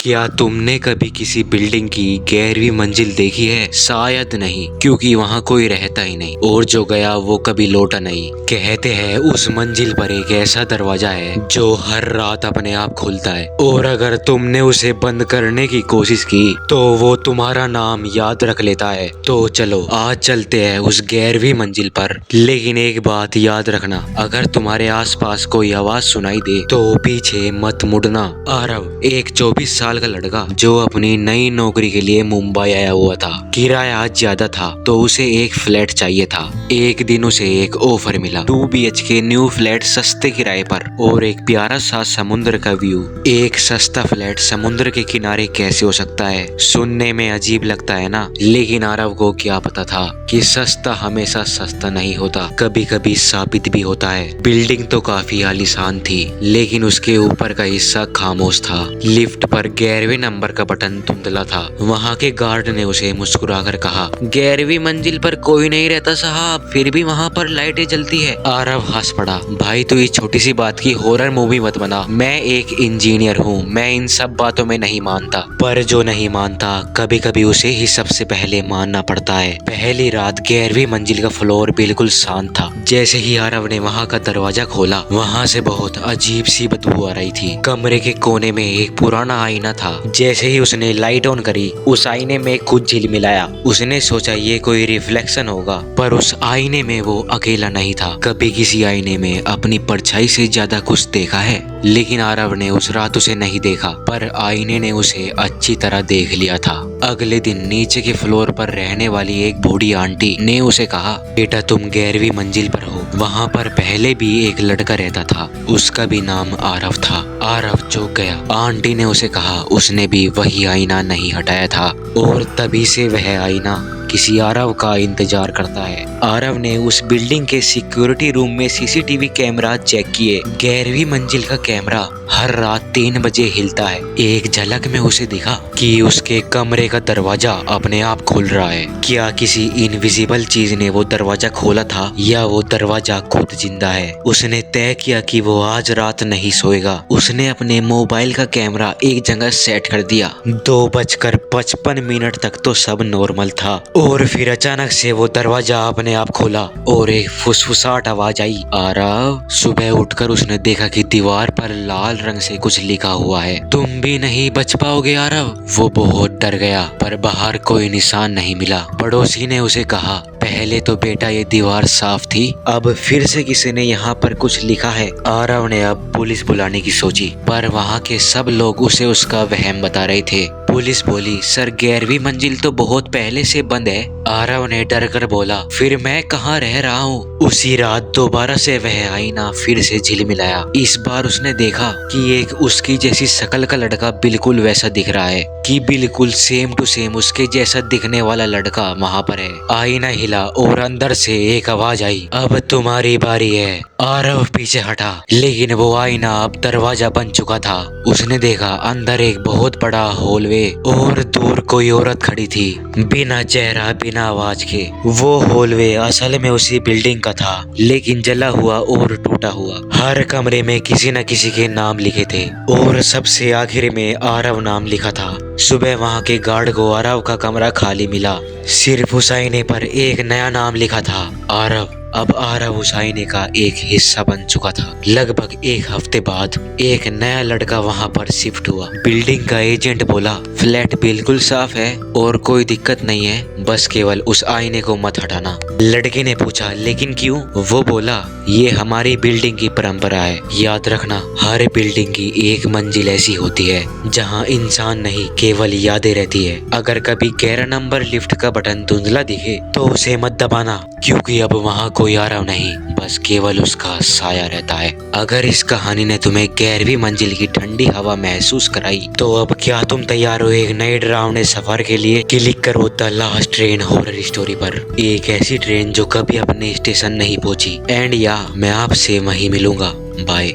क्या तुमने कभी किसी बिल्डिंग की 11वीं मंजिल देखी है? शायद नहीं, क्योंकि वहाँ कोई रहता ही नहीं और जो गया वो कभी लौटा नहीं। कहते हैं उस मंजिल पर एक ऐसा दरवाजा है जो हर रात अपने आप खुलता है और अगर तुमने उसे बंद करने की कोशिश की तो वो तुम्हारा नाम याद रख लेता है। तो चलो आज चलते हैं उस 11वीं मंजिल पर। लेकिन एक बात याद रखना, अगर तुम्हारे आसपास कोई आवाज सुनाई दे तो पीछे मत मुड़ना। आरव एक 24 साल का लड़का जो अपनी नई नौकरी के लिए मुंबई आया हुआ था। किराया ज्यादा था तो उसे एक फ्लैट चाहिए था। एक दिन उसे एक ऑफर मिला 2 BHK न्यू फ्लैट सस्ते किराए पर और एक प्यारा सा समुद्र का व्यू। एक सस्ता फ्लैट समुद्र के किनारे कैसे हो सकता है? सुनने में अजीब लगता है ना, लेकिन आरव को क्या पता था कि सस्ता हमेशा सस्ता नहीं होता, कभी कभी साबित भी होता है। बिल्डिंग तो काफी आलीशान थी लेकिन उसके ऊपर का हिस्सा खामोश था। लिफ्ट पर 11वें नंबर का बटन धुंधला था। वहाँ के गार्ड ने उसे मुस्कुराकर कहा, 11वीं मंजिल पर कोई नहीं रहता साहब, फिर भी वहाँ पर लाइटें जलती है। आरव हंस पड़ा, भाई तो इस छोटी सी बात की हॉरर मूवी मत बना। मैं एक इंजीनियर हूँ, मैं इन सब बातों में नहीं मानता। पर जो नहीं मानता कभी कभी उसे ही सबसे पहले मानना पड़ता है। पहली रात 11वीं मंजिल का फ्लोर बिल्कुल शांत था। जैसे ही आरव ने वहाँ का दरवाजा खोला वहाँ से बहुत अजीब सी बदबू आ रही थी। कमरे के कोने में एक पुराना आईना था। जैसे ही उसने लाइट ऑन करी उस आईने में कुछ झिलमिलाया। उसने सोचा ये कोई रिफ्लेक्शन होगा, पर उस आईने में वो अकेला नहीं था। कभी किसी आईने में अपनी परछाई से ज्यादा कुछ देखा है? लेकिन आरव ने उस रात उसे नहीं देखा, पर आईने ने उसे अच्छी तरह देख लिया था। अगले दिन नीचे के फ्लोर पर रहने वाली एक बूढ़ी आंटी ने उसे कहा, बेटा तुम 11वीं मंजिल पर हो। वहाँ पर पहले भी एक लड़का रहता था, उसका भी नाम आरव था। आरव चौंक गया। आंटी ने उसे कहा उसने भी वही आईना नहीं हटाया था और तभी से वह आईना किसी आरव का इंतजार करता है। आरव ने उस बिल्डिंग के सिक्योरिटी रूम में CCTV कैमरा चेक किए। 11वीं मंजिल का कैमरा हर रात 3 बजे हिलता है। एक झलक में उसे दिखा कि उसके कमरे का दरवाजा अपने आप खुल रहा है। क्या किसी इनविजिबल चीज ने वो दरवाजा खोला था या वो दरवाजा खुद जिंदा है? उसने तय किया कि वो आज रात नहीं सोएगा। उसने अपने मोबाइल का कैमरा एक जगह सेट कर दिया। 2:55 तक तो सब नॉर्मल था और फिर अचानक से वो दरवाजा अपने आप खोला और एक फुसफुसाहट आवाज आई, आरव। सुबह उठकर उसने देखा कि दीवार पर लाल रंग से कुछ लिखा हुआ है, तुम भी नहीं बच पाओगे आरव। वो बहुत डर गया, पर बाहर कोई निशान नहीं मिला। पड़ोसी ने उसे कहा, पहले तो बेटा ये दीवार साफ थी, अब फिर से किसी ने यहाँ पर कुछ लिखा है। आरव ने अब पुलिस बुलाने की सोची, पर वहाँ के सब लोग उसे उसका वहम बता रहे थे। पुलिस बोली, सर 11वीं मंजिल तो बहुत पहले से बंद है। आरव ने डर कर बोला, फिर मैं कहाँ रह रहा हूँ? उसी रात दोबारा से वह आईना फिर से झिलमिलाया। इस बार उसने देखा कि एक उसकी जैसी शक्ल का लड़का बिल्कुल वैसा दिख रहा है, कि बिल्कुल सेम टू सेम उसके जैसा दिखने वाला लड़का वहाँ पर है। आईना हिला और अंदर से एक आवाज आई, अब तुम्हारी बारी है। आरव पीछे हटा, लेकिन वो आईना अब दरवाजा बन चुका था। उसने देखा अंदर एक बहुत बड़ा हॉलवे और दूर कोई औरत खड़ी थी, बिना चेहरा बिना आवाज के। वो हॉलवे असल में उसी बिल्डिंग का था, लेकिन जला हुआ और टूटा हुआ। हर कमरे में किसी न किसी के नाम लिखे थे और सबसे आखिर में आरव नाम लिखा था। सुबह वहाँ के गार्ड को आरव का कमरा खाली मिला। सिर्फ उस आईने पर एक नया नाम लिखा था, आरव। अब आरव उस आईने का एक हिस्सा बन चुका था। लगभग 1 हफ्ते बाद एक नया लड़का वहाँ पर शिफ्ट हुआ। बिल्डिंग का एजेंट बोला, फ्लैट बिल्कुल साफ है और कोई दिक्कत नहीं है, बस केवल उस आईने को मत हटाना। लड़के ने पूछा, लेकिन क्यों? वो बोला, ये हमारी बिल्डिंग की परंपरा है। याद रखना, हर बिल्डिंग की एक मंजिल ऐसी होती है जहाँ इंसान नहीं केवल यादें रहती है। अगर कभी 11 नंबर लिफ्ट का बटन धुंधला दिखे तो उसे मत दबाना, क्योंकि अब वहाँ कोई आरव नहीं, बस केवल उसका साया रहता है। अगर इस कहानी ने तुम्हें 11वीं मंजिल की ठंडी हवा महसूस कराई तो अब क्या तुम तैयार हो एक नए डरावने सफर के लिए? क्लिक करो the last train horror story पर। एक ऐसी ट्रेन जो कभी अपने स्टेशन नहीं पहुंची। एंड या मैं आपसे वहीं मिलूंगा। बाय।